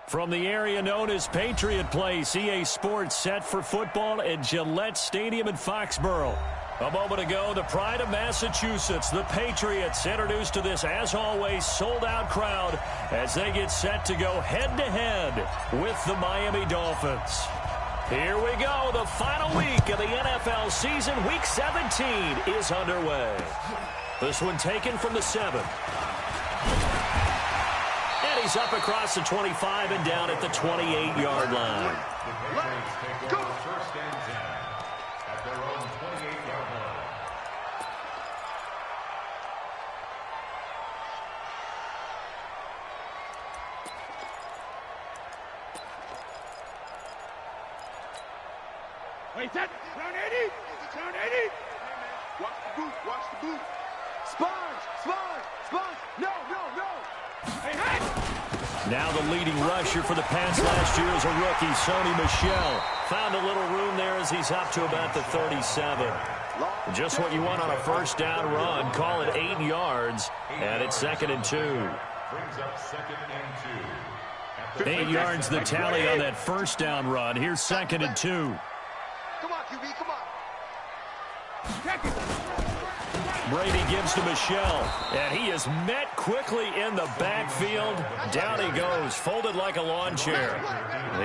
From the area known as Patriot Place, EA Sports set for football at Gillette Stadium in Foxborough. A moment ago, the pride of Massachusetts, the Patriots, introduced to this, as always, sold-out crowd as they get set to go head-to-head with the Miami Dolphins. Here we go. The final week of the NFL season, Week 17, is underway. This one taken from the 7. He's up across the 25 and down at the 28-yard line. Let's go. First and 10 at their own 28-yard line. Wait, that round 80. Round 80. Watch the boot. Watch the boot. Sponge. No. Hey. Now the leading rusher for the Pats last year is a rookie, Sony Michel. Found a little room there as he's up to about the 37. Just what you want on a first down run. Call it 8 yards, and it's 2nd and 2. Brings up 2nd and 2. 8 yards the tally on that first down run. Here's 2nd and 2. Come on, QB, come on. Check it. Brady gives to Michel, and he is met quickly in the backfield. Down he goes, folded like a lawn chair.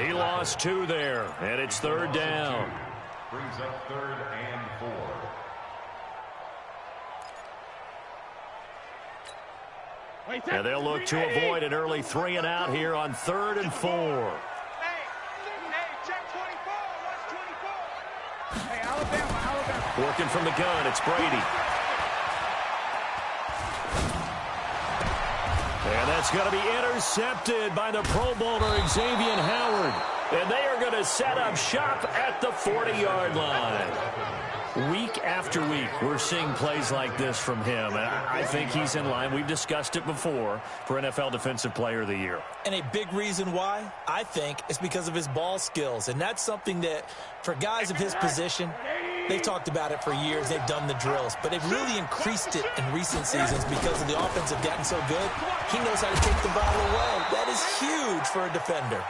He lost 2 there, and it's 3rd down. Brings up 3rd and 4. And they'll look to avoid an early 3 and out here on 3rd and 4. Hey, check 24. Watch 24. Hey, Alabama. Working from the gun, it's Brady. And that's going to be intercepted by the Pro Bowler Xavier Howard. And they are going to set up shop at the 40-yard line. Week after week, we're seeing plays like this from him. And I think he's in line. We've discussed it before for NFL Defensive Player of the Year. And a big reason why, I think, is because of his ball skills. And that's something that, for guys of his position, they've talked about it for years. They've done the drills. But they've really increased it in recent seasons because of the offense have gotten so good. He knows how to take the ball away. That is huge for a defender.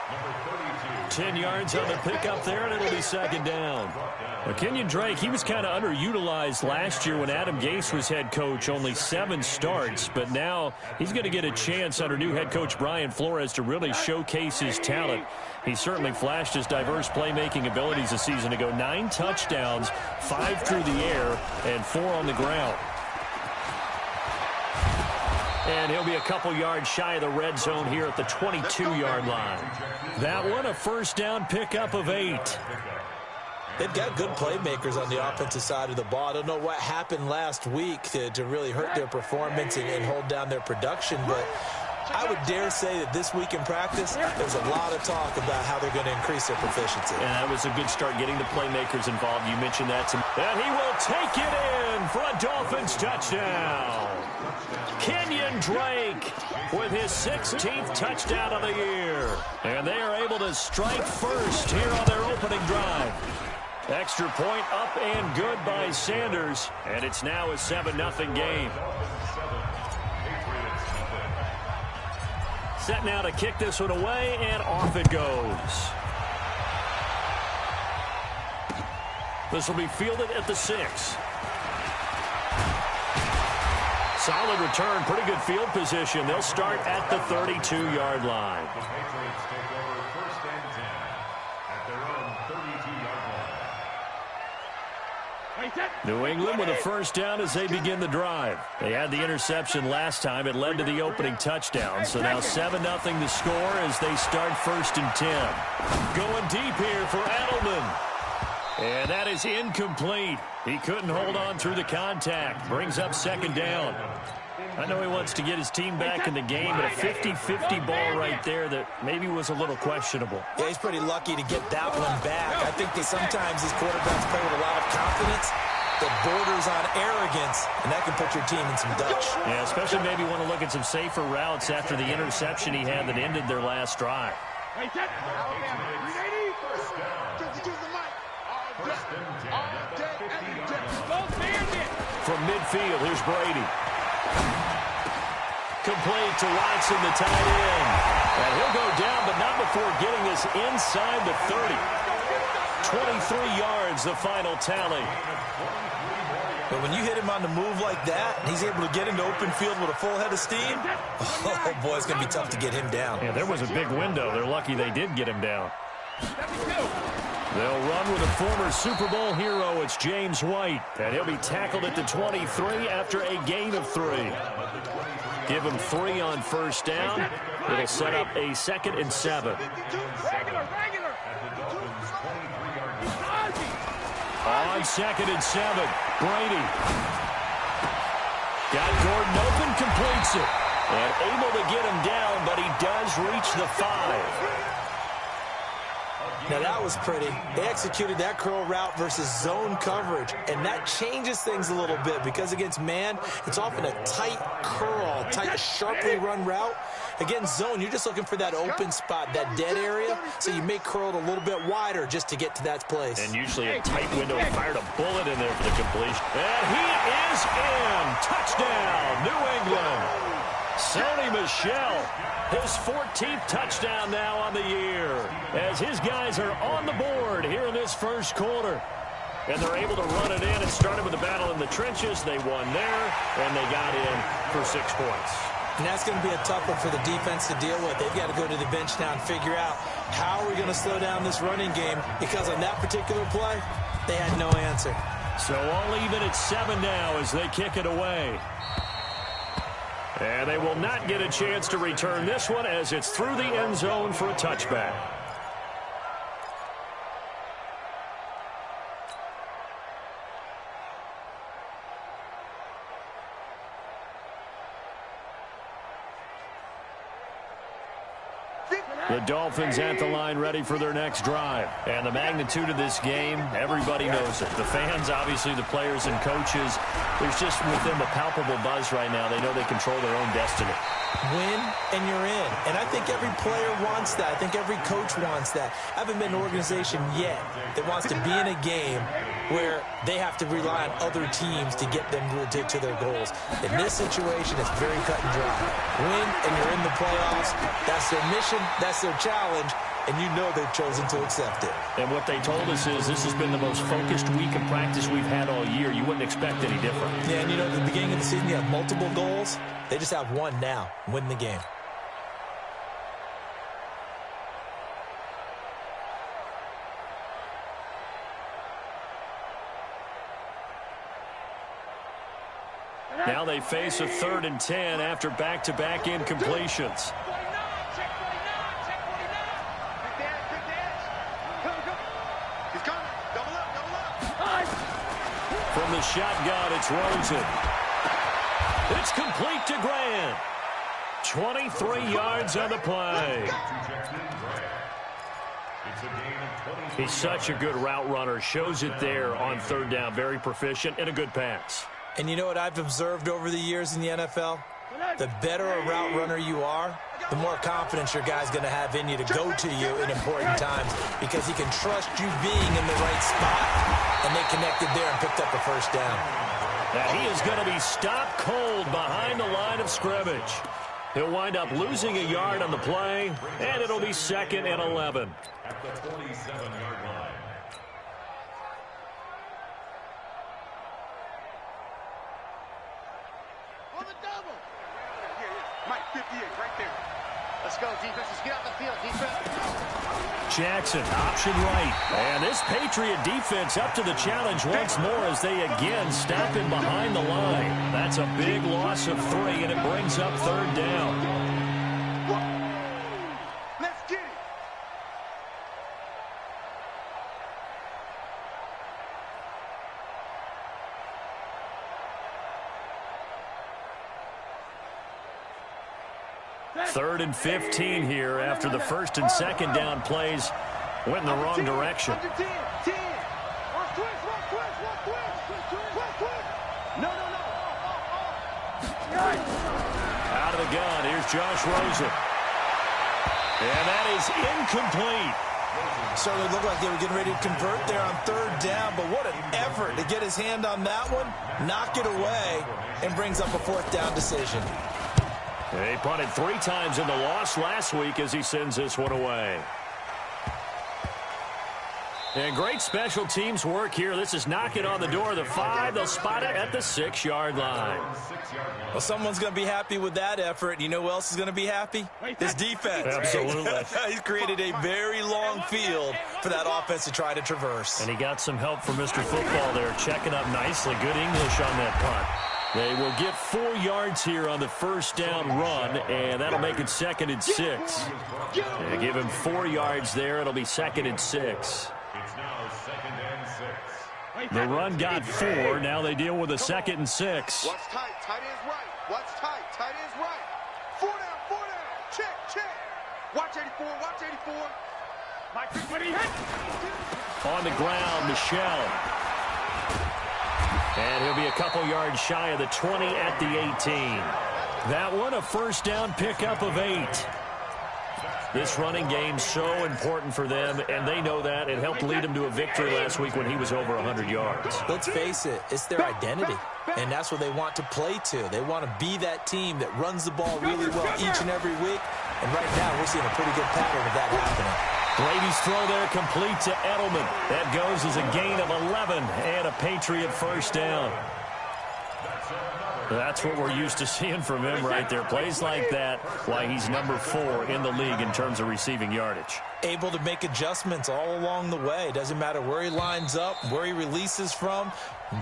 10 yards on the pickup there, and it'll be 2nd down. Now, Kenyon Drake, he was kind of underutilized last year when Adam Gase was head coach, only 7 starts. But now he's going to get a chance under new head coach Brian Flores to really showcase his talent. He certainly flashed his diverse playmaking abilities a season ago. 9 touchdowns, 5 through the air, and 4 on the ground. And he'll be a couple yards shy of the red zone here at the 22-yard line. That one, a first down pickup of 8. They've got good playmakers on the offensive side of the ball. I don't know what happened last week to really hurt their performance and hold down their production, but I would dare say that this week in practice, there's a lot of talk about how they're going to increase their proficiency. And that was a good start getting the playmakers involved. You mentioned that. And he will take it in for a Dolphins touchdown. Kenyon Drake with his 16th touchdown of the year. And they are able to strike first here on their opening drive. Extra point up and good by Sanders. And it's now a 7-0 game. Set now to kick this one away, and off it goes. This will be fielded at the 6. Solid return, pretty good field position. They'll start at the 32-yard line. The Patriots take over first and 10 at their own 32-yard line. New England with a first down as they begin the drive. They had the interception last time. It led to the opening touchdown. So now 7-0 the score as they start first and 10. Going deep here for Edelman. And that is incomplete. He couldn't hold on through the contact. Brings up second down. I know he wants to get his team back in the game, but a 50-50 ball right there that maybe was a little questionable. Yeah, he's pretty lucky to get that one back. I think that sometimes these quarterbacks play with a lot of confidence that borders on arrogance, and that can put your team in some dutch. Yeah, especially maybe want to look at some safer routes after the interception he had that ended their last drive. From midfield, here's Brady. Complete to Watson, the tight end. And he'll go down, but not before getting us inside the 30. 23 yards, the final tally. But when you hit him on the move like that, and he's able to get into open field with a full head of steam, oh, boy, it's going to be tough to get him down. Yeah, there was a big window. They're lucky they did get him down. They'll run with a former Super Bowl hero. It's James White. And he'll be tackled at the 23 after a gain of 3. Give him 3 on first down. It'll set up a 2nd and 7. On 2nd and 7, Brady. Got Gordon open, completes it. And able to get him down, but he does reach the 5. Now, that was pretty. They executed that curl route versus zone coverage, and that changes things a little bit because against man, it's often a tight curl, tight, sharply run route. Against zone, you're just looking for that open spot, that dead area, so you may curl it a little bit wider just to get to that place. And usually a tight window. Fired a bullet in there for the completion. And he is in. Touchdown, New England. Sony Michel, his 14th touchdown now on the year, as his guys are on the board here in this first quarter. And they're able to run it in. It started with a battle in the trenches. They won there, and they got in for 6 points. And that's going to be a tough one for the defense to deal with. They've got to go to the bench now and figure out how are we going to slow down this running game, because on that particular play, they had no answer. So all even at 7 now as they kick it away. And they will not get a chance to return this one as it's through the end zone for a touchback. The Dolphins at the line ready for their next drive. And the magnitude of this game, everybody knows it. The fans, obviously the players and coaches, there's just with them a palpable buzz right now. They know they control their own destiny. Win and you're in. And I think every player wants that. I think every coach wants that. I haven't been an organization yet that wants to be in a game where they have to rely on other teams to get them to their goals. In this situation, it's very cut and dry. Win and you're in the playoffs. That's their mission. That's their challenge. And you know they've chosen to accept it. And what they told us is this has been the most focused week of practice we've had all year. You wouldn't expect any different. Yeah, and you know, at the beginning of the season, you have multiple goals. They just have one now, win the game. Now they face a 3rd and 10 after back-to-back incompletions. From the shotgun, it's Rosen. It's complete to Grant. 23 yards on the play. He's such a good route runner. Shows it there on 3rd down. Very proficient and a good pass. And you know what I've observed over the years in the NFL? The better a route runner you are, the more confidence your guy's going to have in you to go to you in important times, because he can trust you being in the right spot, and they connected there and picked up a first down. Now he is going to be stopped cold behind the line of scrimmage. He'll wind up losing a yard on the play, and it'll be 2nd and 11. At the 27-yard line. On the double. Mike, 58, right there. Let's go, defense. Let's get out the field, defense. Jackson, option right. And this Patriot defense up to the challenge once more as they again stop him behind the line. That's a big loss of 3, and it brings up 3rd down. Let's get it. Third and 15 here after the 1st and 2nd down plays went in the wrong direction. Under 10, 10. One twist. No. Out of the gun, here's Josh Rosen. And that is incomplete. Certainly looked like they were getting ready to convert there on 3rd down, but what an effort to get his hand on that one, knock it away, and brings up a 4th down decision. He punted 3 times in the loss last week as he sends this one away. And great special teams work here. This is knocking on the door of the 5. They'll spot it at the 6-yard line. Well, someone's going to be happy with that effort. You know who else is going to be happy? His defense. Absolutely. He's created a very long field for that offense to try to traverse. And he got some help from Mr. Football there, checking up nicely. Good English on that punt. They will get 4 yards here on the 1st down run, and that'll make it 2nd and 6. They give him 4 yards there. It'll be 2nd and 6. It's now 2nd and 6. The run got 4. Now they deal with a 2nd and 6. Watch tight. Tight ends right. Watch tight. Tight ends right. 4 down. Check. Watch 84. Mike, what he hit? On the ground, Michelle. And he'll be a couple yards shy of the 20 at the 18. That one, a 1st down pickup of 8. This running game so important for them, and they know that. It helped lead them to a victory last week when he was over 100 yards. Let's face it, it's their identity, and that's what they want to play to. They want to be that team that runs the ball really well each and every week, and right now we're seeing a pretty good pattern of that happening. Brady's throw there complete to Edelman. That goes as a gain of 11 and a Patriot 1st down. That's what we're used to seeing from him right there. Plays like that, why he's number 4 in the league in terms of receiving yardage. Able to make adjustments all along the way. Doesn't matter where he lines up, where he releases from.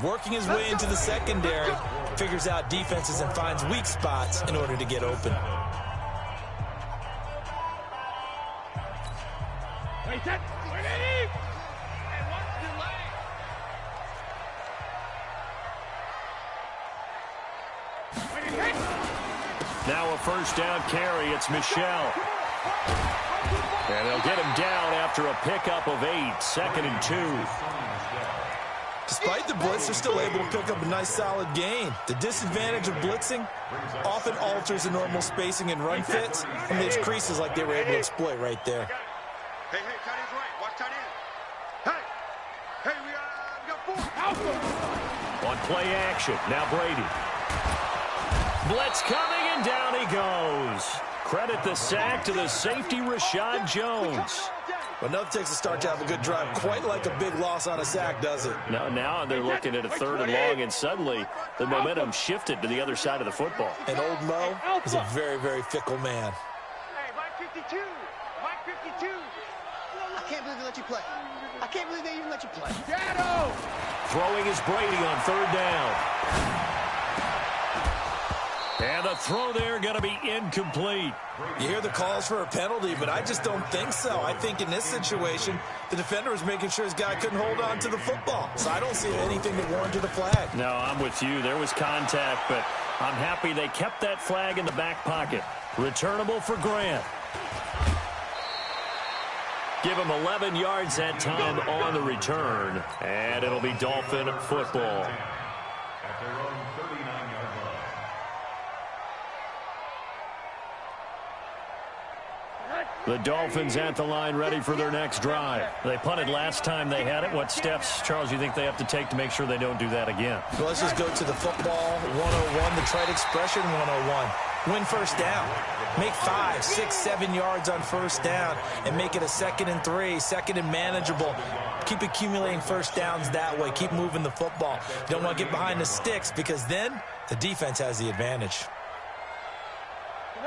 Working his way into the secondary, figures out defenses and finds weak spots in order to get open. Wait, that. Now a 1st down carry. It's Michelle. And they'll get him down after a pickup of 8. 2nd and 2. Despite the blitz, they're still able to pick up a nice solid gain. The disadvantage of blitzing often alters the normal spacing and run fits and leaves creases like they were able to exploit right there. Hey, tight ends right. Watch tight end. Hey, we got 4. On play action, now Brady. Blitz coming, and down he goes. Credit the sack to the safety, Rashad Jones. But nothing takes a start to have a good drive quite like a big loss on a sack, does it? Now they're looking at a 3rd and long, and suddenly the momentum shifted to the other side of the football. And old Mo is a very, very fickle man. Hey, Mike 52. I can't believe they let you play. I can't believe they even let you play. Shadow. Throwing is Brady on 3rd down. And the throw there going to be incomplete. You hear the calls for a penalty, but I just don't think so. I think in this situation, the defender was making sure his guy couldn't hold on to the football. So I don't see anything that warranted a flag. No, I'm with you. There was contact, but I'm happy they kept that flag in the back pocket. Returnable for Grant. Give him 11 yards that time on the return, and it'll be Dolphin football. At their own 39-yard line. The Dolphins at the line ready for their next drive. They punted last time they had it. What steps, Charles, you think they have to take to make sure they don't do that again? Well, let's just go to the football 101, the trite expression 101. Win first down. Make 5, 6, 7 yards on first down and make it a 2nd and 3, 2nd and manageable. Keep accumulating first downs that way. Keep moving the football. You don't want to get behind the sticks because then the defense has the advantage.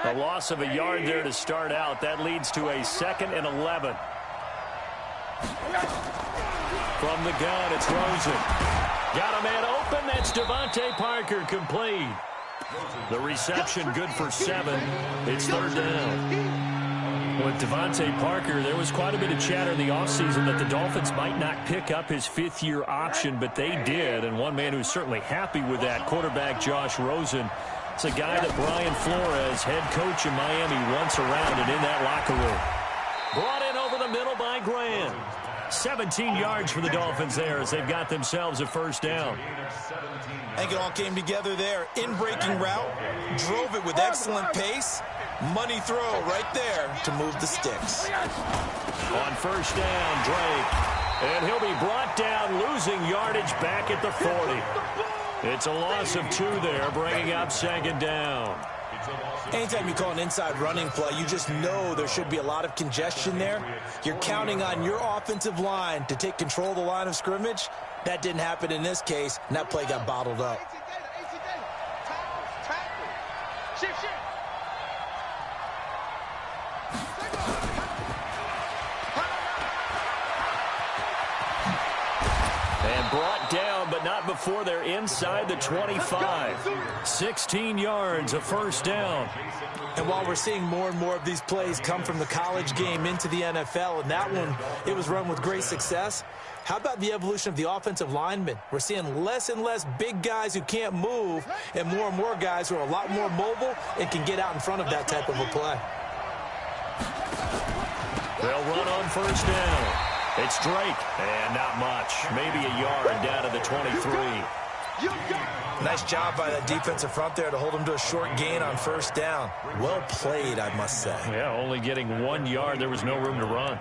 A loss of a yard there to start out. That leads to a 2nd and 11. From the gun, it's Rosen. Got a man open. That's Devontae Parker, complete. The reception good for 7. It's 3rd down. With Devontae Parker, there was quite a bit of chatter in the offseason that the Dolphins might not pick up his 5th-year option, but they did. And one man who's certainly happy with that, quarterback Josh Rosen. It's a guy that Brian Flores, head coach in Miami, wants around and in that locker room. Brought in over the middle by Graham. 17 yards for the Dolphins there as they've got themselves a first down. I think it all came together there. In-breaking route, drove it with excellent pace. Money throw right there to move the sticks. On first down, Drake. And he'll be brought down, losing yardage back at the 40. It's a loss of 2 there, bringing up 2nd down. Anytime you call an inside running play, you just know there should be a lot of congestion there. You're counting on your offensive line to take control of the line of scrimmage. That didn't happen in this case, and that play got bottled up. And brought down, but not before they're inside the 25. 16 yards, a first down. And while we're seeing more and more of these plays come from the college game into the NFL, and that one, it was run with great success, how about the evolution of the offensive linemen? We're seeing less and less big guys who can't move and more guys who are a lot more mobile and can get out in front of that type of a play. They'll run on first down. It's Drake, and not much. Maybe a yard down to the 23. Nice job by that defensive front there to hold him to a short gain on first down. Well played, I must say. Yeah, only getting 1 yard. There was no room to run.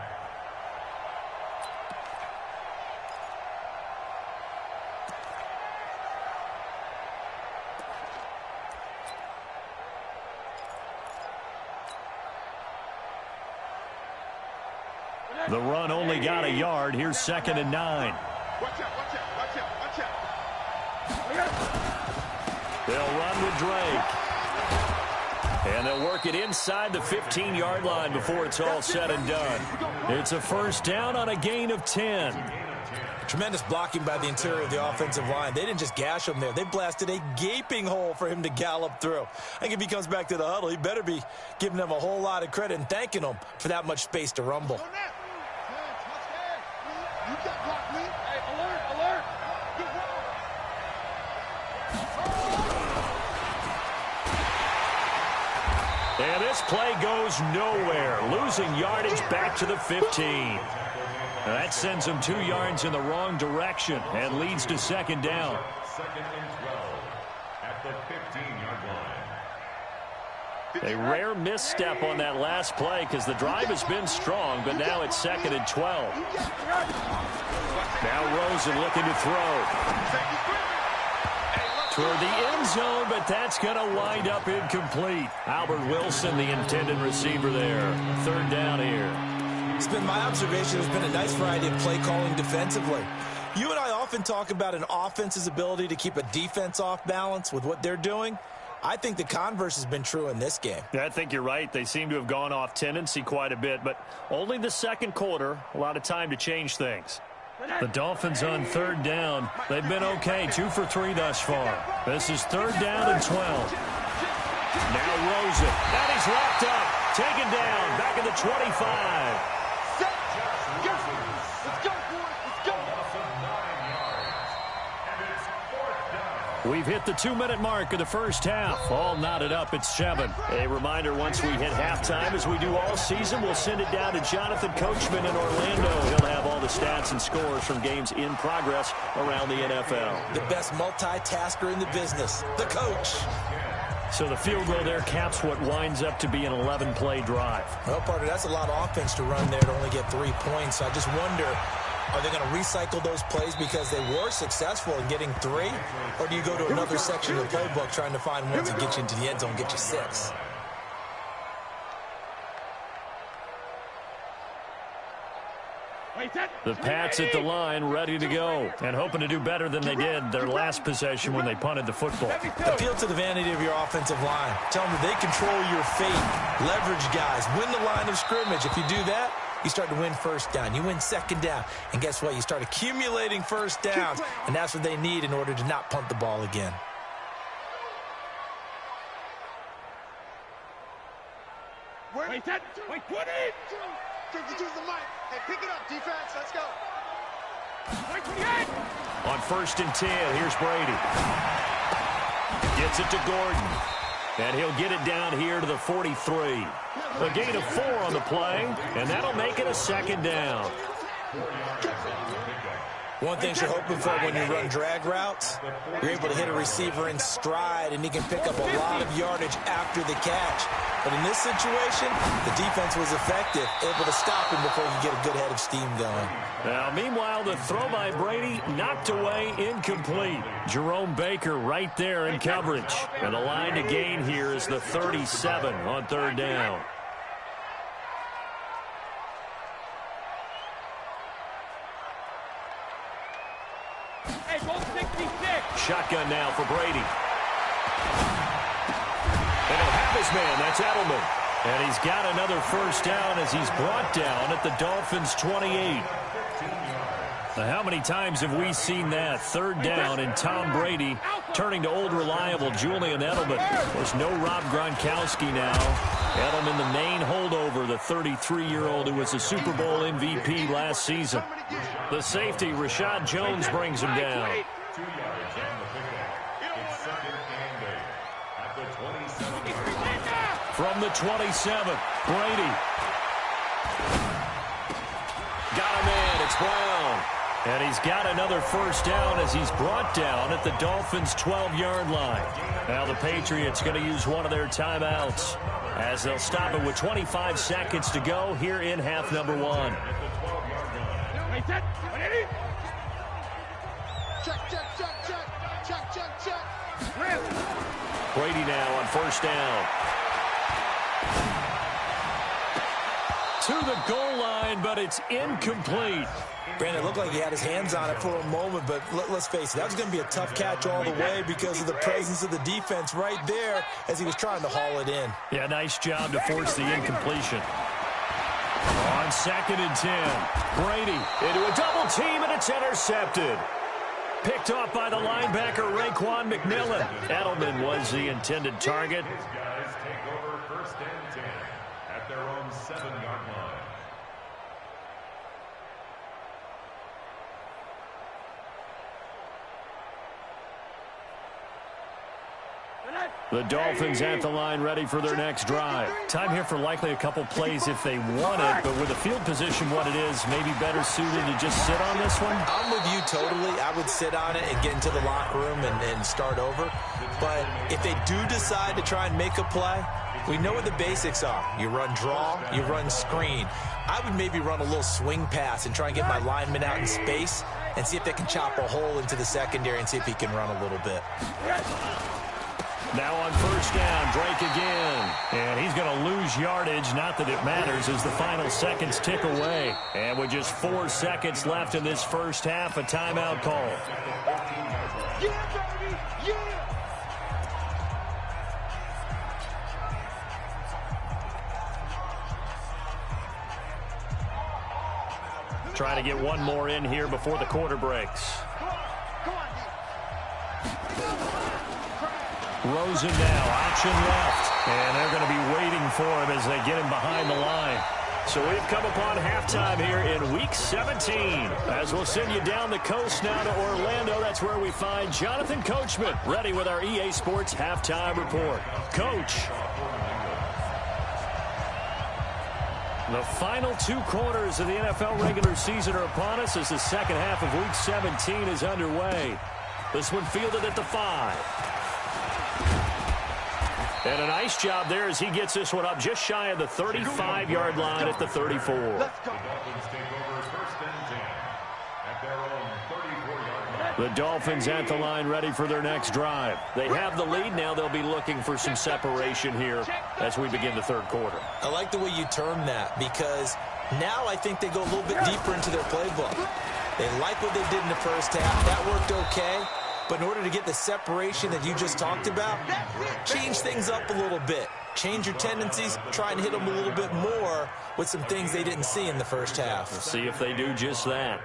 The run only got a yard. Here's 2nd and 9. Watch out. They'll run with Drake. And they'll work it inside the 15-yard line before it's all said and done. It's a first down on a gain of 10. Tremendous blocking by the interior of the offensive line. They didn't just gash him there. They blasted a gaping hole for him to gallop through. I think if he comes back to the huddle, he better be giving them a whole lot of credit and thanking them for that much space to rumble. And this play goes nowhere, losing yardage back to the 15. That sends them 2 yards in the wrong direction and leads to 2nd down. 2nd and 12 at the 15-yard line. A rare misstep on that last play because the drive has been strong, but now it's 2nd and 12. Now Rosen looking to throw. Toward the end zone, but that's going to wind up incomplete. Albert Wilson, the intended receiver there. 3rd down here. It's been my observation there's been a nice variety of play calling defensively. You and I often talk about an offense's ability to keep a defense off balance with what they're doing. I think the converse has been true in this game. Yeah, I think you're right. They seem to have gone off tendency quite a bit, but only the 2nd quarter, a lot of time to change things. The Dolphins on 3rd down. They've been okay, 2 for 3 thus far. This is 3rd down and 12. Now Rosen. That is wrapped up. Taken down. Back at the 25. We've hit the 2-minute mark of the first half. All knotted up at 7. A reminder, once we hit halftime, as we do all season, we'll send it down to Jonathan Coachman in Orlando. He'll have all the stats and scores from games in progress around the NFL. The best multitasker in the business, the coach. So the field goal there caps what winds up to be an 11-play drive. Well, partner, that's a lot of offense to run there to only get 3 points. I just wonder Are they going to recycle those plays because they were successful in getting 3? Or do you go to another section of the playbook trying to find ones that get you into the end zone, get you 6? The Pats at the line, ready to go, and hoping to do better than they did their last possession when they punted the football. Appeal to the vanity of your offensive line. Tell them that they control your fate. Leverage guys. Win the line of scrimmage. If you do that, you start to win first down. You win second down. And guess what? You start accumulating first downs, and that's what they need in order to not punt the ball again. Wait, put it! Use the mic. Hey, pick it up, defense. Let's go. On 1st and 10, here's Brady. Gets it to Gordon. And he'll get it down here to the 43. A gain of 4 on the play, and that'll make it a second down. One thing you're hoping for when you run drag routes, you're able to hit a receiver in stride, and he can pick up a lot of yardage after the catch. But in this situation, the defense was effective, able to stop him before he could get a good head of steam going. Now, meanwhile, the throw by Brady knocked away, incomplete. Jerome Baker right there in coverage. And the line to gain here is the 37 on 3rd down. Shotgun now for Brady. And he'll have his man. That's Edelman. And he's got another first down as he's brought down at the Dolphins' 28. Now, how many times have we seen that? 3rd down and Tom Brady turning to old reliable Julian Edelman. There's no Rob Gronkowski now. Edelman, the main holdover, the 33-year-old who was a Super Bowl MVP last season. The safety, Rashad Jones, brings him down. 2 yards on the pickup. It's 2nd and 8 at the 27. From the 27, Brady. Got him in. It's Brown. And he's got another first down as he's brought down at the Dolphins' 12-yard line. Now the Patriots going to use one of their timeouts as they'll stop it with 25 seconds to go here in half number 1. Check. Brady now on 1st down. To the goal line, but it's incomplete. Brandon, it looked like he had his hands on it for a moment, but let's face it, that was going to be a tough catch all the way because of the presence of the defense right there as he was trying to haul it in. Yeah, nice job to force the incompletion. On 2nd and 10, Brady into a double team, and it's intercepted. Picked off by the linebacker, Raekwon McMillan. Edelman was the intended target. His guys take over 1st and 10 at their own 7-yard line. The Dolphins at the line ready for their next drive. Time here for likely a couple plays if they want it, but with the field position what it is, maybe better suited to just sit on this one? I'm with you totally. I would sit on it and get into the locker room and start over. But if they do decide to try and make a play, we know what the basics are. You run draw, you run screen. I would maybe run a little swing pass and try and get my lineman out in space and see if they can chop a hole into the secondary and see if he can run a little bit. Now on 1st down, Drake again. And he's going to lose yardage. Not that it matters as the final seconds tick away. And with just 4 seconds left in this first half, a timeout call. Yeah, baby! Yeah! Try to get one more in here before the quarter breaks. Come on, Rosen now, option left. And they're going to be waiting for him as they get him behind the line. So we've come upon halftime here in Week 17. As we'll send you down the coast now to Orlando, that's where we find Jonathan Coachman, ready with our EA Sports Halftime Report. Coach. The final 2 quarters of the NFL regular season are upon us as the second half of Week 17 is underway. This one fielded at the 5. And a nice job there as he gets this one up just shy of the 35-yard line at the 34. The Dolphins take over 1st and 10 their own 34-yard line. The Dolphins at the line ready for their next drive. They have the lead. Now they'll be looking for some separation here as we begin the third quarter. I like the way you term that because now I think they go a little bit deeper into their playbook. They like what they did in the first half. That worked okay. But in order to get the separation that you just talked about, change things up a little bit. Change your tendencies, try and hit them a little bit more with some things they didn't see in the first half. We'll see if they do just that.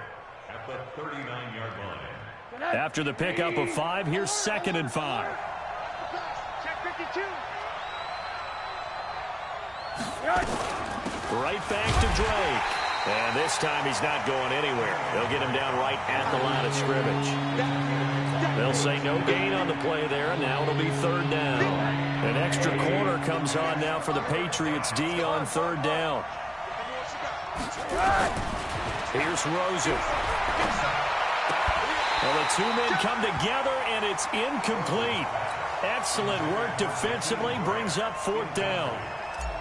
At the 39-yard line. After the pickup of 5, here's 2nd and 5. Check 52. Right back to Drake. And this time he's not going anywhere. They'll get him down right at the line of scrimmage. They'll say no gain on the play there, and now it'll be 3rd down. An extra corner comes on now for the Patriots D on 3rd down. Here's Rosen. Well, the two men come together, and it's incomplete. Excellent work defensively, brings up 4th down.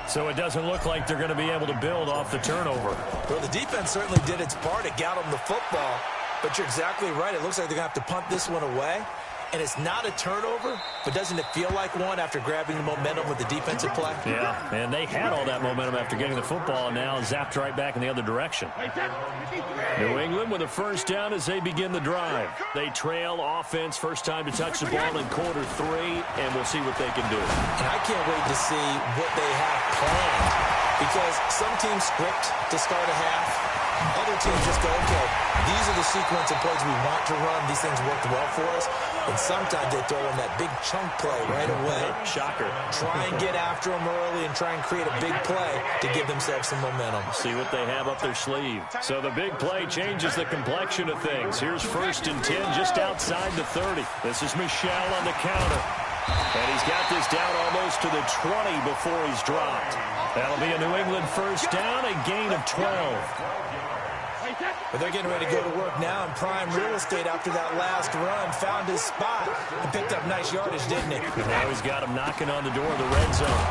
So it doesn't look like they're going to be able to build off the turnover. Well, the defense certainly did its part. It got them the football. But you're exactly right. It looks like they're going to have to punt this one away. And it's not a turnover, but doesn't it feel like one after grabbing the momentum with the defensive play? Yeah, and they had all that momentum after getting the football, and now zapped right back in the other direction. New England with a 1st down as they begin the drive. They trail offense, first time to touch the ball in quarter 3, and we'll see what they can do. And I can't wait to see what they have planned, because some teams script to start a half. Other teams just go, okay, these are the sequence of plays we want to run. These things worked well for us. And sometimes they throw in that big chunk play right away. Shocker. Try and get after them early and try and create a big play to give themselves some momentum. See what they have up their sleeve. So the big play changes the complexion of things. Here's 1st and 10 just outside the 30. This is Michel on the counter. And he's got this down almost to the 20 before he's dropped. That'll be a New England 1st down, a gain of 12. But they're getting ready to go to work now in prime real estate after that last run. Found his spot and picked up nice yardage, didn't he? Now he's got him knocking on the door of the red zone.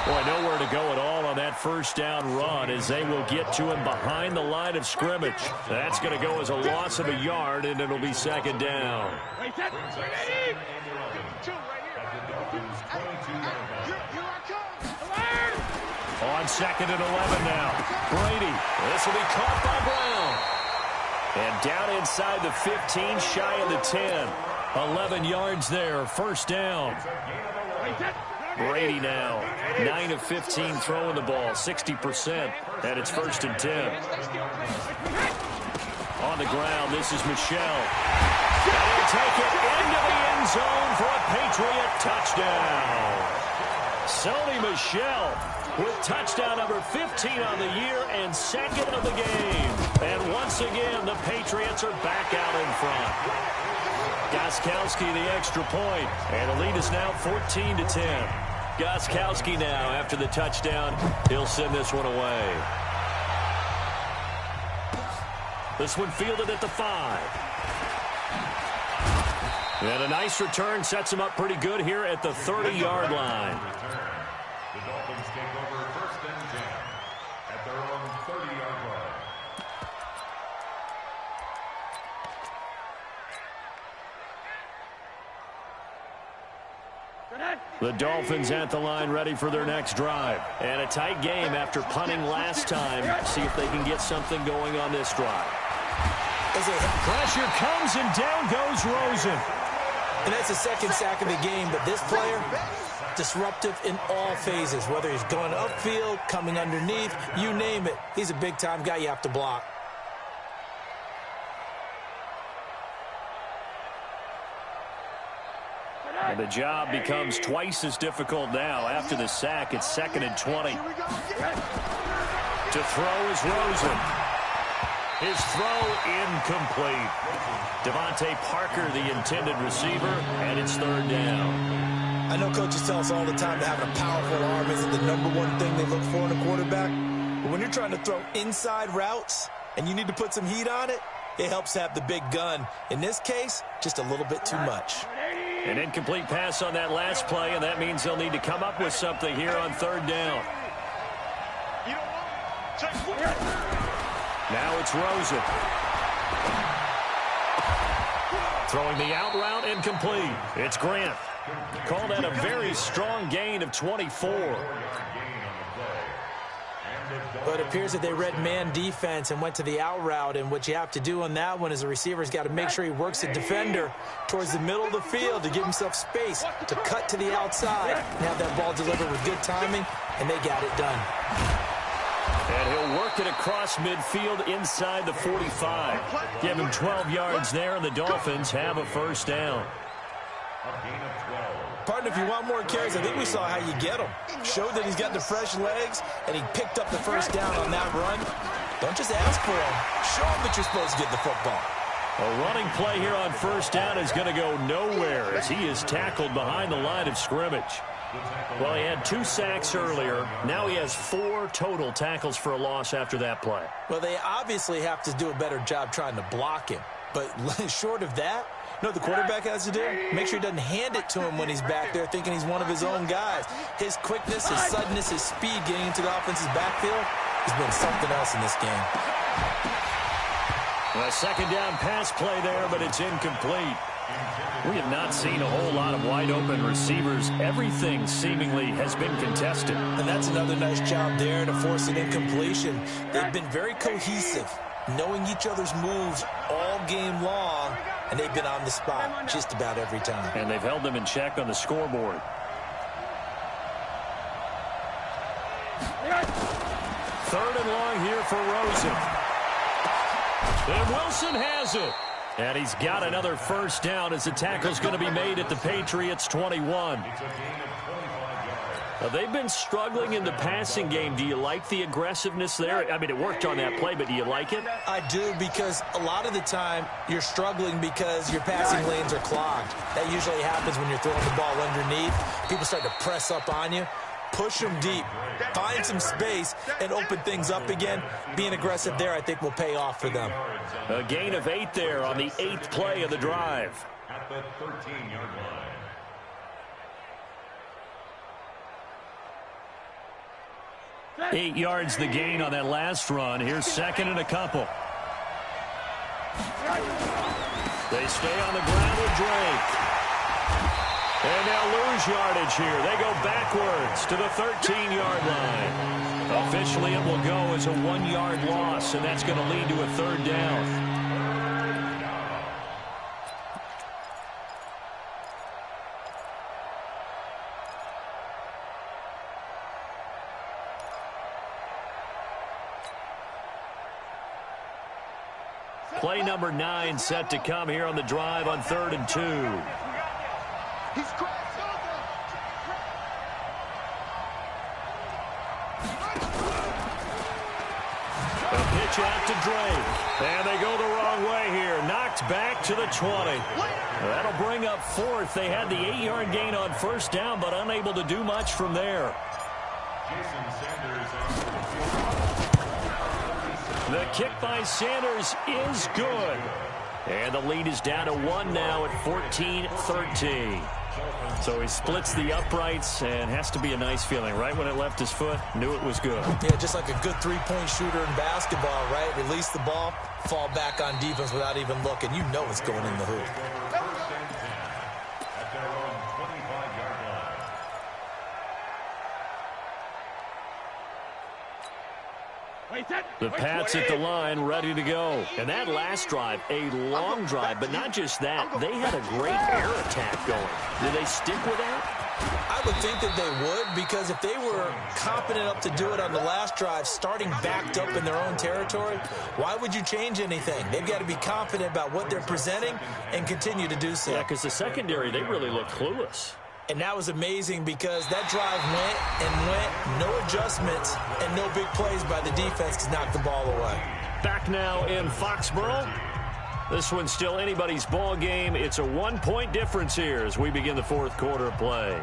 Boy, nowhere to go at all on that 1st down run as they will get to him behind the line of scrimmage. That's going to go as a loss of a yard, and it'll be 2nd down. On 2nd and 11 now. Brady. This will be caught by Brown. And down inside the 15, shy of the 10. 11 yards there. 1st down. Brady now. 9 of 15 throwing the ball. 60%. And it's 1st and 10. On the ground, this is Michel. And he'll take it into the end zone for a Patriot touchdown. Sony Michel with touchdown number 15 on the year and 2nd of the game. And once again, the Patriots are back out in front. Gostkowski the extra point, and the lead is now 14-10. Gostkowski now, after the touchdown, he'll send this one away. This one fielded at the 5. And a nice return sets him up pretty good here at the 30-yard line. The Dolphins take over 1st and 10 at their own 30-yard line. The Dolphins at the line ready for their next drive. And a tight game after punting last time. See if they can get something going on this drive. Pressure comes and down goes Rosen. And that's the 2nd sack of the game, but this player, disruptive in all phases, whether he's going upfield, coming underneath, you name it. He's a big-time guy you have to block. And the job becomes twice as difficult now. After the sack, it's 2nd and 20. To throw is Rosen. His throw incomplete. Devontae Parker, the intended receiver, and it's 3rd down. I know coaches tell us all the time that having a powerful arm isn't the #1 thing they look for in a quarterback. But when you're trying to throw inside routes and you need to put some heat on it, it helps have the big gun. In this case, just a little bit too much. An incomplete pass on that last play, and that means they'll need to come up with something here on 3rd down. Now it's Rosen. Throwing the out route incomplete. It's Grant. Call that a very strong gain of 24. But it appears that they read man defense and went to the out route, and what you have to do on that one is the receiver's got to make sure he works the defender towards the middle of the field to give himself space to cut to the outside and have that ball delivered with good timing, and they got it done. And he'll work it across midfield inside the 45. Give him 12 yards there, and the Dolphins have a first down. Partner, if you want more carries, I think we saw how you get them. Showed that he's got the fresh legs, and he picked up the first down on that run. Don't just ask for him. Show him that you're supposed to get the football. A running play here on first down is going to go nowhere as he is tackled behind the line of scrimmage. Well, he had 2 sacks earlier. Now he has 4 total tackles for a loss after that play. Well, they obviously have to do a better job trying to block him. But short of that, you know what the quarterback has to do? Make sure he doesn't hand it to him when he's back there thinking he's one of his own guys. His quickness, his suddenness, his speed getting into the offense's backfield has been something else in this game. A second down pass play there, but it's incomplete. We have not seen a whole lot of wide-open receivers. Everything seemingly has been contested. And that's another nice job there to force an incompletion. They've been very cohesive, knowing each other's moves all game long, and they've been on the spot just about every time. And they've held them in check on the scoreboard. Third and long here for Rosen. And Wilson has it. And he's got another first down as the tackle's going to be made at the Patriots' 21. They've been struggling in the passing game. Do you like the aggressiveness there? I mean, it worked on that play, but do you like it? I do, because a lot of the time you're struggling because your passing lanes are clogged. That usually happens when you're throwing the ball underneath. People start to press up on you. Push them deep. Find some space and open things up again. Being aggressive there, I think, will pay off for them. A gain of 8 there on the 8th play of the drive. At the 13-yard line. 8 yards the gain on that last run. Here's second and a couple. They stay on the ground with Drake. And they'll lose yardage here. They go backwards to the 13-yard line. Officially, it will go as a 1-yard loss, and that's going to lead to a third down. Play number 9 set to come here on the drive on 3rd and 2. He's cracked. A pitch out to Drake. And they go the wrong way here. Knocked back to the 20. That'll bring up 4th. They had the 8-yard gain on first down, but unable to do much from there. The kick by Sanders is good. And the lead is down to 1 now at 14-13. So he splits the uprights, and has to be a nice feeling. Right when it left his foot, knew it was good. Yeah, just like a good three-point shooter in basketball, right? Release the ball, fall back on defense without even looking. You know it's going in the hoop. At their own 25-yard line. The Pats at the line, ready to go. And that last drive, a long drive, but not just that. They had a great air attack going. Did they stick with that? I would think that they would, because if they were competent enough to do it on the last drive, starting backed up in their own territory, why would you change anything? They've got to be confident about what they're presenting and continue to do so. Yeah, because the secondary, they really look clueless. And that was amazing, because that drive went and went, no adjustments, and no big plays by the defense to knock the ball away. Back now in Foxborough. This one's still anybody's ball game. It's a 1-point difference here as we begin the 4th quarter of play.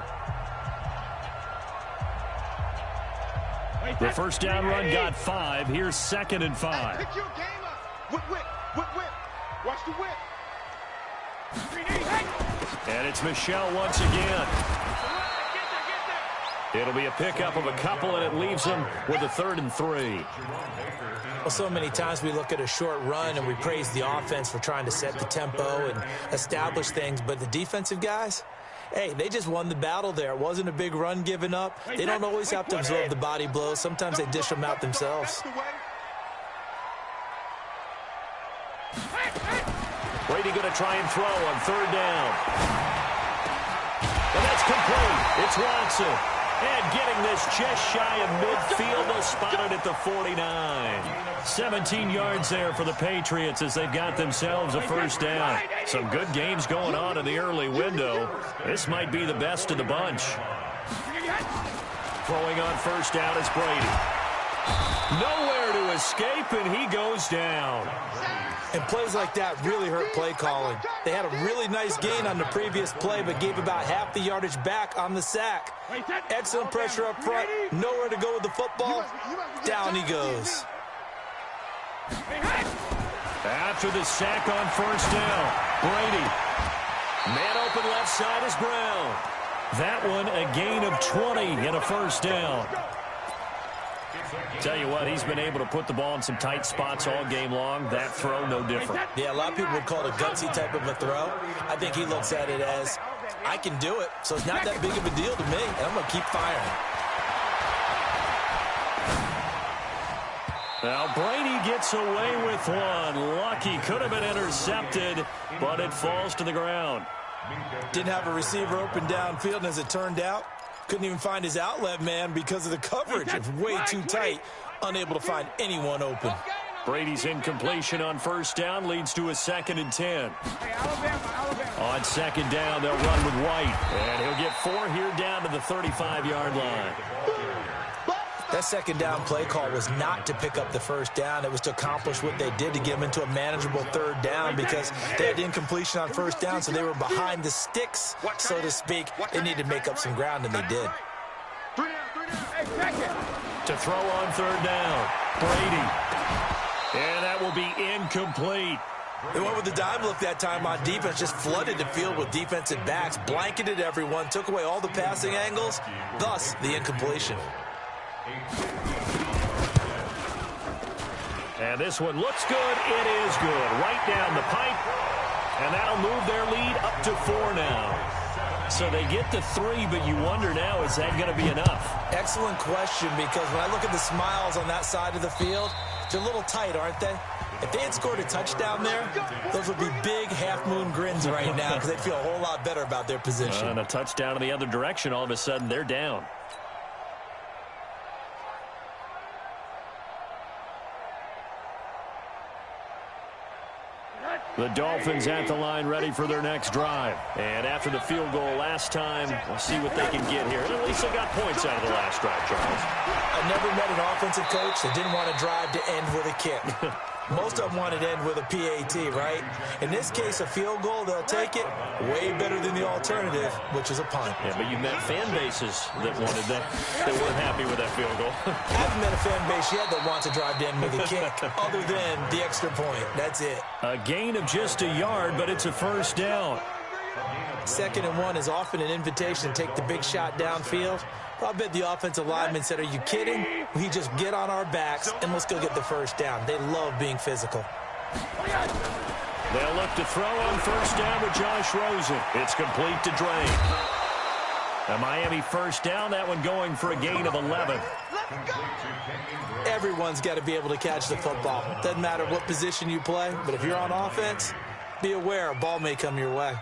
The first down run got 5. Here's 2nd and 5. Pick your game up. Whip. Watch the whip. And it's Michelle once again. It'll be a pickup of a couple, and it leaves them with a 3rd and 3. Well, so many times we look at a short run and we praise the offense for trying to set the tempo and establish things, but the defensive guys, hey, they just won the battle there. It wasn't a big run given up. They don't always have to absorb the body blows. Sometimes they dish them out themselves. Brady going to try and throw on 3rd down. And that's complete. It's Watson. And getting this just shy of midfield, they'll spot it at the 49. 17 yards there for the Patriots as they've got themselves a 1st down. Some good games going on in the early window. This might be the best of the bunch. Throwing on 1st down is Brady. Nowhere to escape, and he goes down. And plays like that really hurt play calling. They had a really nice gain on the previous play, but gave about half the yardage back on the sack. Excellent pressure up front. Nowhere to go with the football. Down he goes. After the sack on 1st down, Brady. Man open left side is Brown. That one a gain of 20 and a 1st down. Tell you what, he's been able to put the ball in some tight spots all game long. That throw, no different. Yeah, a lot of people would call it a gutsy type of a throw. I think he looks at it as, I can do it, so it's not that big of a deal to me, and I'm going to keep firing. Now, Brady gets away with one. Lucky, could have been intercepted, but it falls to the ground. Didn't have a receiver open downfield, and as it turned out, couldn't even find his outlet man because of the coverage. It's way too tight, unable to find anyone open. Brady's incompletion on 1st down leads to a 2nd and 10. On 2nd down, they'll run with White, and he'll get 4 here down to the 35-yard line. That 2nd down play call was not to pick up the 1st down. It was to accomplish what they did to get them into a manageable 3rd down because they had incompletion on 1st down, so they were behind the sticks, so to speak. They needed to make up some ground, and they did. To throw on 3rd down, Brady. And that will be incomplete. They went with the dime look that time on defense, just flooded the field with defensive backs, blanketed everyone, took away all the passing angles, thus the incompletion. And this one looks good. It is good. Right down the pipe. And that'll move their lead up to 4 now. So they get to 3, but you wonder now, is that going to be enough? Excellent question, because when I look at the smiles on that side of the field, they're a little tight, aren't they? If they had scored a touchdown there, those would be big half-moon grins right now because they'd feel a whole lot better about their position. And a touchdown in the other direction, all of a sudden they're down. The Dolphins at the line ready for their next drive. And after the field goal last time, we'll see what they can get here. And at least they got points out of the last drive, Charles. I've never met an offensive coach that didn't want to drive to end with a kick. Most of them wanted to end with a PAT, right? In this case, a field goal, they'll take it way better than the alternative, which is a punt. Yeah, but you've met fan bases that wanted that. They weren't happy with that field goal. I haven't met a fan base yet that wants to drive to end with a kick, other than the extra point. That's it. A gain of just a yard, but it's a 1st down. 2nd and 1 is often an invitation to take the big shot downfield. I bet the offensive lineman said, are you kidding? We just get on our backs and let's go get the 1st down. They love being physical. They'll look to throw on 1st down with Josh Rosen. It's complete to Drake. A Miami 1st down, that one going for a gain of 11. Everyone's got to be able to catch the football. Doesn't matter what position you play, but if you're on offense, be aware a ball may come your way.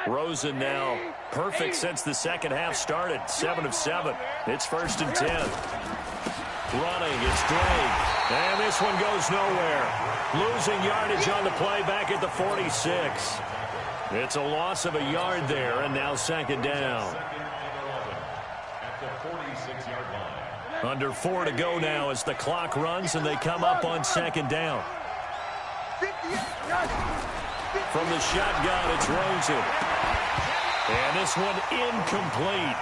Rosen now perfect since the second half started. 7 of 7. It's 1st and 10. Running, it's Drake. And this one goes nowhere. Losing yardage on the play back at the 46. It's a loss of a yard there, and now 2nd down. Under 4 to go now as the clock runs, and they come up on 2nd down. From the shotgun, it's Rosen. And this one incomplete.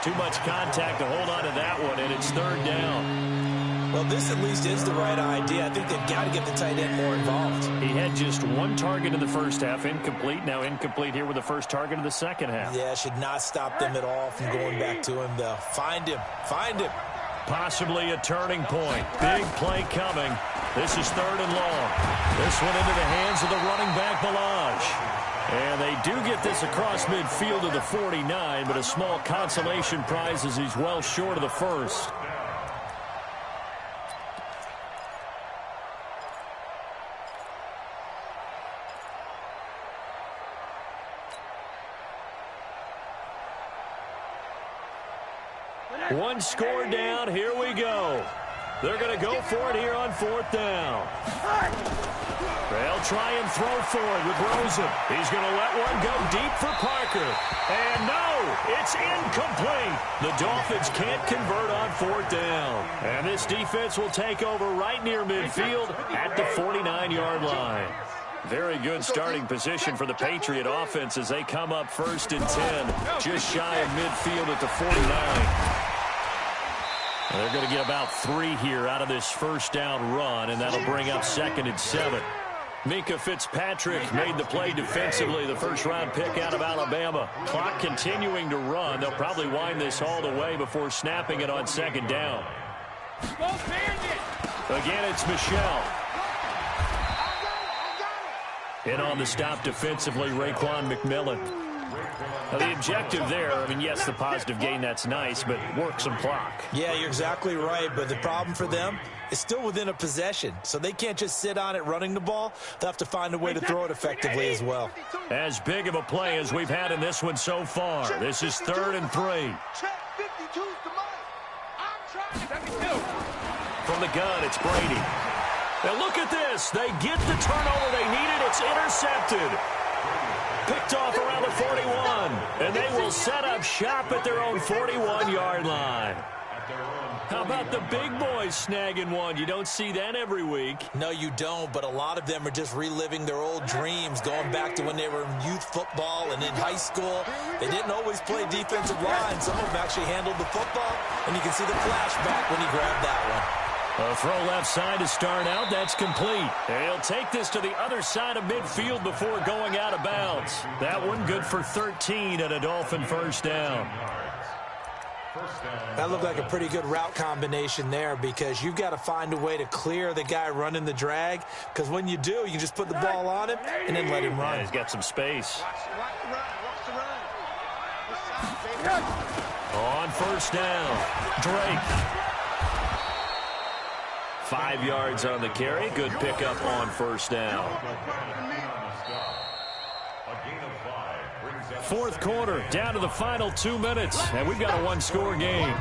Too much contact to hold on to that one, and it's third down. Well, this at least is the right idea. I think they've got to get the tight end more involved. He had just one target in the first half, incomplete. Now incomplete here with the first target of the second half. Yeah, should not stop them at all from going back to him, though. Find him. Find him. Possibly a turning point. Big play coming. This is third and long. This one into the hands of the running back, Balaj. And they do get this across midfield to the 49, but a small consolation prize as he's well short of the first. One score down. Here we go. They're going to go for it here on fourth down. They'll try and throw for it with Rosen. He's going to let one go deep for Parker. And no, it's incomplete. The Dolphins can't convert on fourth down. And this defense will take over right near midfield at the 49-yard line. Very good starting position for the Patriot offense as they come up first and 10, just shy of midfield at the 49. They're going to get about 3 here out of this first down run, and that'll bring up second and 7. Minkah Fitzpatrick made the play defensively, the first-round pick out of Alabama. Clock continuing to run. They'll probably wind this all the way before snapping it on second down. Again, it's Michelle. In on the stop defensively, Raekwon McMillan. Now, the objective there, I mean, yes, the positive gain, that's nice, but work some clock. Yeah, you're exactly right, but the problem for them is still within a possession, so they can't just sit on it running the ball. They'll have to find a way to throw it effectively as well. As big of a play as we've had in this one so far. This is third and 3. From the gun, it's Brady. Now look at this. They get the turnover they needed. It's intercepted. Picked off around the 41. And they will set up shop at their own 41-yard line. How about the big boys snagging one? You don't see that every week. No, you don't, but a lot of them are just reliving their old dreams, going back to when they were in youth football and in high school. They didn't always play defensive line. Some of them actually handled the football, and you can see the flashback when he grabbed that one. A throw left side to start out. That's complete. He'll take this to the other side of midfield before going out of bounds. That one good for 13 and a Dolphin first down. That looked like a pretty good route combination there because you've got to find a way to clear the guy running the drag, because when you do, you can just put the ball on him and then let him run. Yeah, he's got some space. On first down, Drake. 5 yards on the carry. Good pickup on first down. Fourth quarter, down to the final 2 minutes, and we've got a one-score game.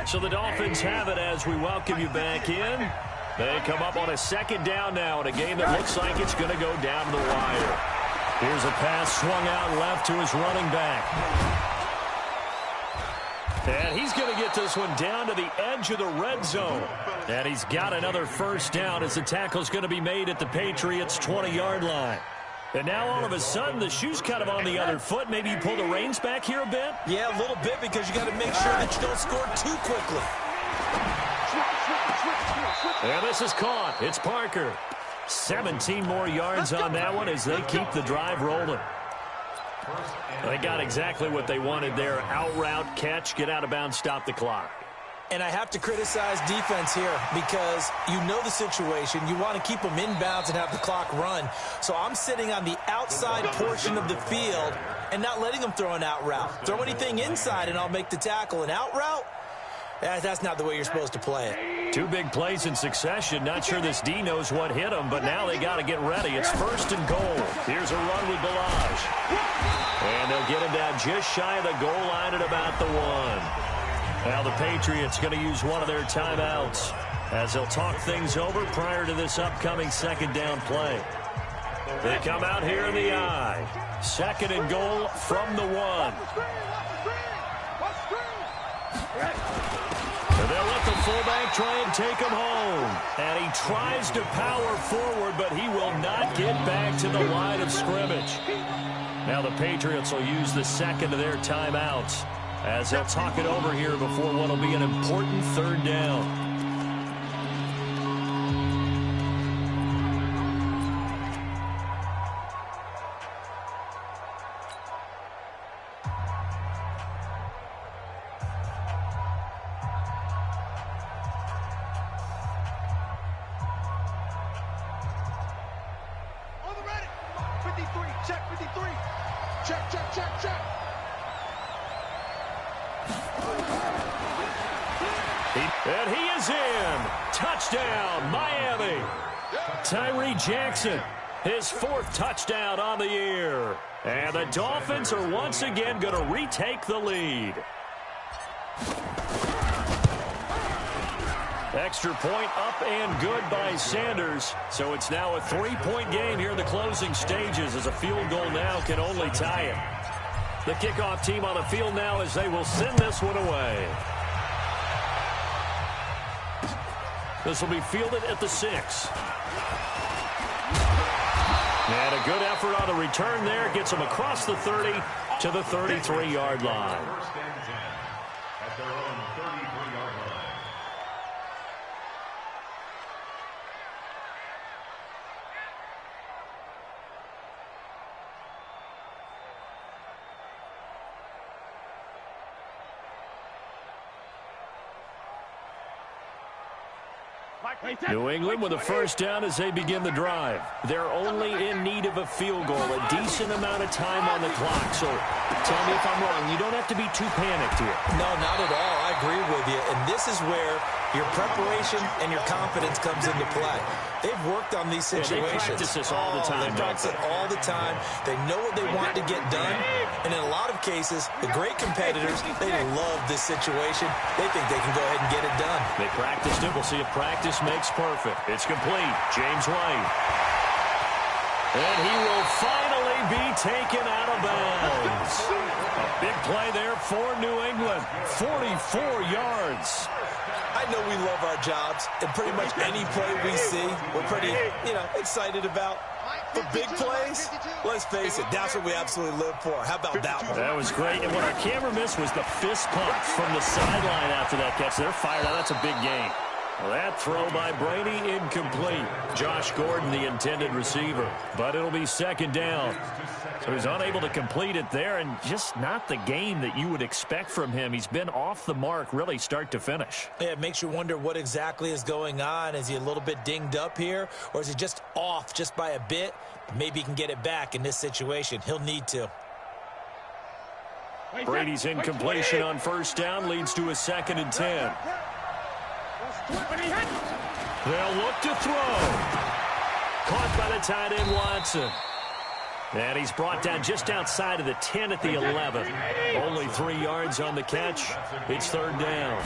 So the Dolphins have it as we welcome you back in. They come up on a second down now in a game that looks like it's going to go down to the wire. Here's a pass swung out left to his running back. And he's going to get this one down to the edge of the red zone. And he's got another first down as the tackle's going to be made at the Patriots' 20-yard line. And now all of a sudden the shoe's kind of on the other foot. Maybe you pull the reins back here a bit? Yeah, a little bit, because you got to make sure that you don't score too quickly. And this is caught. It's Parker. 17 more yards on that one as they keep the drive rolling. They got exactly what they wanted there. Out route, catch, get out of bounds, stop the clock. And I have to criticize defense here because you know the situation. You want to keep them inbounds and have the clock run. So I'm sitting on the outside portion of the field and not letting them throw an out route. Throw anything inside and I'll make the tackle. An out route? That's not the way you're supposed to play it. 2 big plays in succession. Not sure this D knows what hit him, but now they got to get ready. It's first and goal. Here's a run with Balaj. And they'll get him down just shy of the goal line at about the 1. Now the Patriots going to use one of their timeouts as they'll talk things over prior to this upcoming second down play. They come out here in the I. Second and goal from the 1. They'll let the fullback try and take him home. And he tries to power forward, but he will not get back to the line of scrimmage. Now the Patriots will use the second of their timeouts as they'll talk it over here before what will be an important third down. And he is in. Touchdown, Miami. Tyree Jackson, his 4th touchdown on the year. And the Dolphins are once again going to retake the lead. Extra point up and good by Sanders. So it's now a 3-point game here in the closing stages as a field goal now can only tie it. The kickoff team on the field now as they will send this one away. This will be fielded at the 6. And a good effort on the return there. Gets them across the 30 to the 33-yard line. First and 10 at their own 33-yard line. New England with a first down as they begin the drive. They're only in need of a field goal, a decent amount of time on the clock. So tell me if I'm wrong. You don't have to be too panicked here. No, not at all. I agree with you. And this is where your preparation and your confidence comes into play. They've worked on these situations. They practice this all the time. They practice it all the time. They know what they want to get done. And in a lot of cases, the great competitors, they love this situation. They think they can go ahead and get it done. They practiced it. We'll see if practice makes perfect. It's complete. James White. And he will finally be taken out of bounds. A big play there for New England. 44 yards. I know we love our jobs, and pretty much any play we see, we're pretty, excited about. For big plays, let's face it, that's what we absolutely live for. How about that one? That was great. And what our camera missed was the fist pump from the sideline after that catch. They're fired out. That's a big game. Well, that throw by Brady incomplete. Josh Gordon, the intended receiver. But it'll be second down. So he's unable to complete it there, and just not the game that you would expect from him. He's been off the mark really start to finish. Yeah, it makes you wonder what exactly is going on. Is he a little bit dinged up here, or is he just off just by a bit? Maybe he can get it back in this situation. He'll need to. Brady's incompletion on first down leads to a 2nd and 10. They'll look to throw. Caught by the tight end, Watson. And he's brought down just outside of the 10 at the 11. Only 3 yards on the catch. It's third down.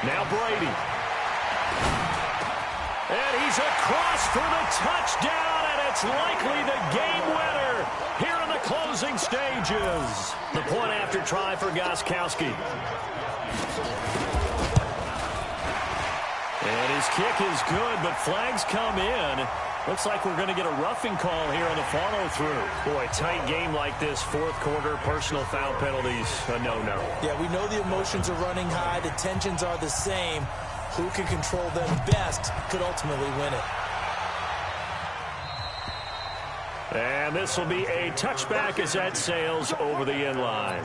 Now Brady. And he's across for the touchdown, and it's likely the game winner here in the closing stages. The point after try for Gostkowski. And his kick is good, but flags come in. Looks like we're going to get a roughing call here on the follow-through. Boy, tight game like this, fourth quarter, personal foul penalties, a no-no. Yeah, we know the emotions are running high. The tensions are the same. Who can control them best could ultimately win it. And this will be a touchback as that sails over the end line.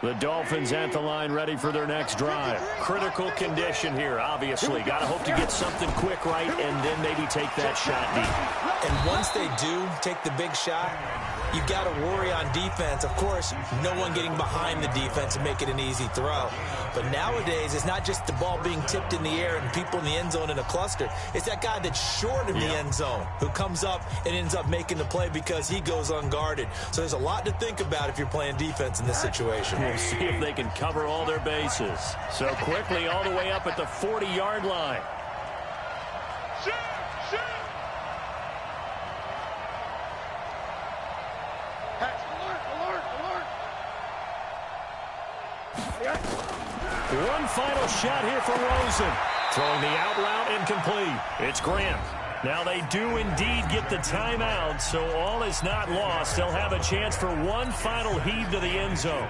The Dolphins at the line ready for their next drive. Critical condition here, obviously. Got to hope to get something quick right and then maybe take that shot deep. And once they do take the big shot, you got to worry on defense. Of course, no one getting behind the defense and make it an easy throw. But nowadays, it's not just the ball being tipped in the air and people in the end zone in a cluster. It's that guy that's short in the end zone who comes up and ends up making the play because he goes unguarded. So there's a lot to think about if you're playing defense in this situation. We'll see if they can cover all their bases. So quickly all the way up at the 40-yard line. One final shot here for Rosen. Throwing the out route incomplete. It's Grant. Now they do indeed get the timeout, so all is not lost. They'll have a chance for one final heave to the end zone.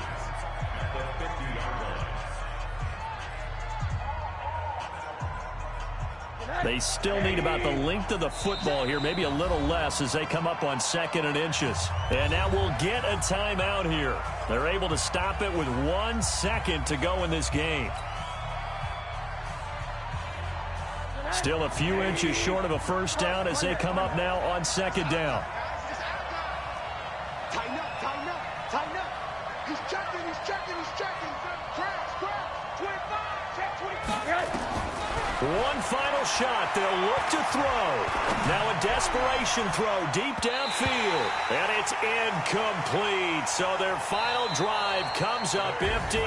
They still need about the length of the football here, maybe a little less as they come up on 2nd and inches. And now we'll get a timeout here. They're able to stop it with 1 second to go in this game. Still a few inches short of a first down as they come up now on 2nd down. Tighten up. He's checking. Crash. 25, check 25. One final shot. They'll look to throw. Now a desperation throw deep downfield. And it's incomplete. So their final drive comes up empty.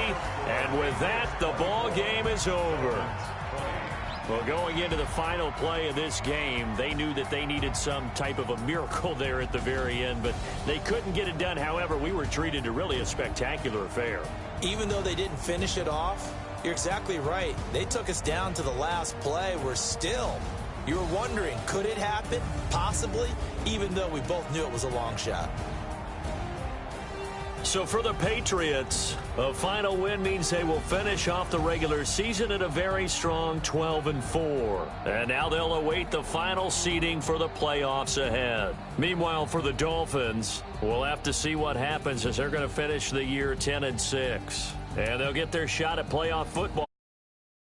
And with that, the ball game is over. Well, going into the final play of this game, they knew that they needed some type of a miracle there at the very end, but they couldn't get it done. However, we were treated to really a spectacular affair. Even though they didn't finish it off, you're exactly right. They took us down to the last play. We're still, you were wondering, could it happen? Possibly, even though we both knew it was a long shot. So for the Patriots, a final win means they will finish off the regular season at a very strong 12-4. And now they'll await the final seeding for the playoffs ahead. Meanwhile, for the Dolphins, we'll have to see what happens as they're going to finish the year 10-6. And they'll get their shot at playoff football